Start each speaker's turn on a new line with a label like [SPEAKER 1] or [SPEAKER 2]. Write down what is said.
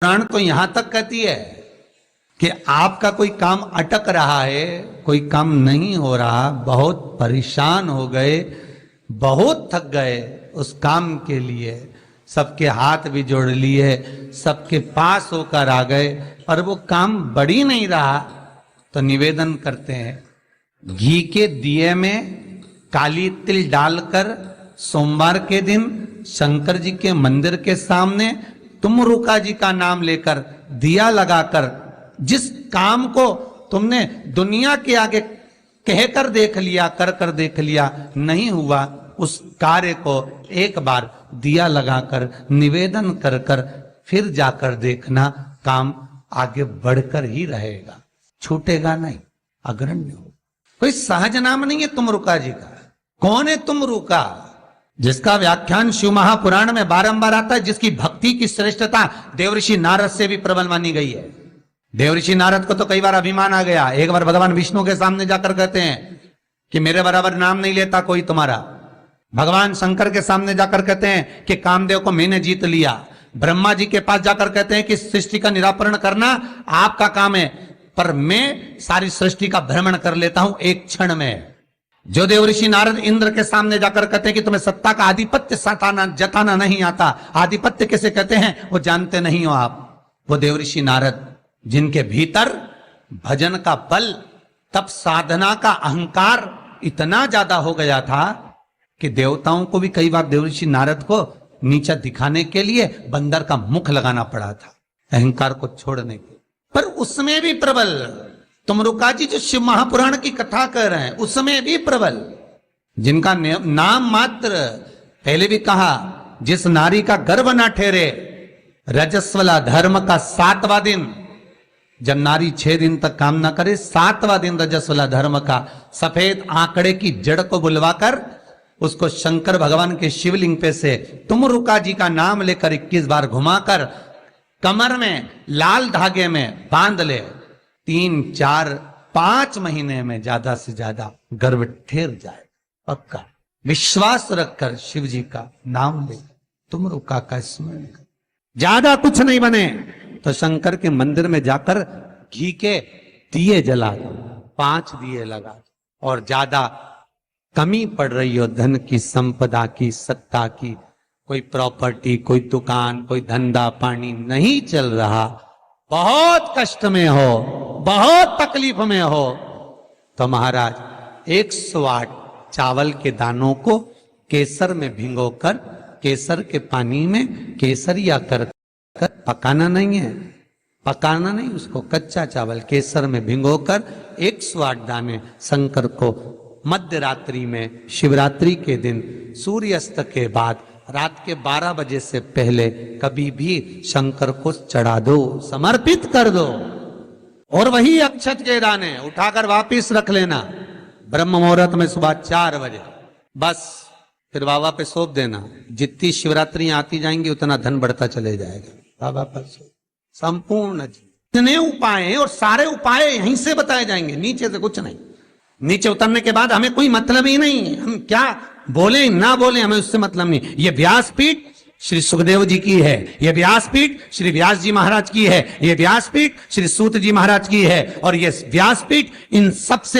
[SPEAKER 1] पुराण तो यहां तक कहती है कि आपका कोई काम अटक रहा है, कोई काम नहीं हो रहा, बहुत परेशान हो गए, बहुत थक गए, उस काम के लिए सबके हाथ भी जोड़ लिए, सबके पास होकर आ गए, पर वो काम बढ़ ही नहीं रहा, तो निवेदन करते हैं घी के दिए में काली तिल डालकर सोमवार के दिन शंकर जी के मंदिर के सामने तुमरुका जी का नाम लेकर दिया लगाकर जिस काम को तुमने दुनिया के आगे कहकर देख लिया, कर देख लिया, नहीं हुआ, उस कार्य को एक बार दिया लगाकर निवेदन कर फिर जाकर देखना, काम आगे बढ़कर ही रहेगा, छूटेगा नहीं, अग्रण्य हो। कोई सहज नाम नहीं है तुमरुका जी का। कौन है तुमरुका? जिसका व्याख्यान शिव महापुराण में बारंबार आता है, जिसकी भक्ति की श्रेष्ठता देवऋषि नारद से भी प्रबल मानी गई है। देवऋषि नारद को तो कई बार अभिमान आ गया, एक बार भगवान विष्णु के सामने जाकर कहते हैं कि मेरे बराबर नाम नहीं लेता कोई तुम्हारा। भगवान शंकर के सामने जाकर कहते हैं कि कामदेव को मैंने जीत लिया। ब्रह्मा जी के पास जाकर कहते हैं कि सृष्टि का निराकरण करना आपका काम है, पर मैं सारी सृष्टि का भ्रमण कर लेता हूं एक क्षण में। जो देवऋषि नारद इंद्र के सामने जाकर कहते हैं कि तुम्हें सत्ता का आधिपत्य जताना नहीं आता, आधिपत्य किसे कहते हैं वो जानते नहीं हो आप। वो देवऋषि नारद जिनके भीतर भजन का बल, तप साधना का अहंकार इतना ज्यादा हो गया था कि देवताओं को भी कई बार देवऋषि नारद को नीचा दिखाने के लिए बंदर का मुख लगाना पड़ा था, अहंकार को छोड़ने के। पर उसमें भी प्रबल तुमरुका जी जो शिव महापुराण की कथा कर रहे हैं, उसमें भी प्रबल, जिनका नाम मात्र, पहले भी कहा, जिस नारी का गर्भ ना ठहरे, रजस्वला धर्म का 7वां दिन, जब नारी 6 दिन तक काम ना करे, 7वां दिन रजस्वला धर्म का, सफेद आंकड़े की जड़ को बुलवाकर उसको शंकर भगवान के शिवलिंग पे से तुमरुका जी का नाम लेकर 21 बार घुमाकर कमर में लाल धागे में बांध ले, 3, 4, 5 महीने में ज्यादा से ज्यादा गर्भ ठहर जाए, पक्का विश्वास रखकर शिव जी का नाम ले, तुमरुका का स्मरण कर, ज्यादा कुछ नहीं बने तो शंकर के मंदिर में जाकर घी के दिए जला दो, 5 दिए लगा दो। और ज्यादा कमी पड़ रही हो धन की, संपदा की, सत्ता की, कोई प्रॉपर्टी, कोई दुकान, कोई धंधा पानी नहीं चल रहा, बहुत कष्ट में हो, बहुत तकलीफ में हो, तो महाराज 108 चावल के दानों को केसर में भिगोकर, केसर के पानी में केसरिया कर पकाना नहीं है, पकाना नहीं, उसको कच्चा चावल केसर में भिगोकर 108 दाने शंकर को मध्य रात्रि में, शिवरात्रि के दिन सूर्यास्त के बाद, रात के 12 बजे से पहले कभी भी शंकर को चढ़ा दो, समर्पित कर दो। और वही अक्षत के दाने उठाकर वापिस रख लेना ब्रह्म मुहूर्त में सुबह 4 बजे, बस फिर बाबा पे सौंप देना। जितनी शिवरात्रि आती जाएंगी उतना धन बढ़ता चले जाएगा, बाबा पर संपूर्ण इतने उपाय, और सारे उपाय यहीं से बताए जाएंगे, नीचे से कुछ नहीं। नीचे उतरने के बाद हमें कोई मतलब ही नहीं, हम क्या बोले ना बोले हमें उससे मतलब नहीं। ये व्यासपीठ श्री सुखदेव जी की है, ये व्यासपीठ श्री व्यास जी महाराज की है, ये व्यासपीठ श्री सूत जी महाराज की है, और ये व्यासपीठ इन सबसे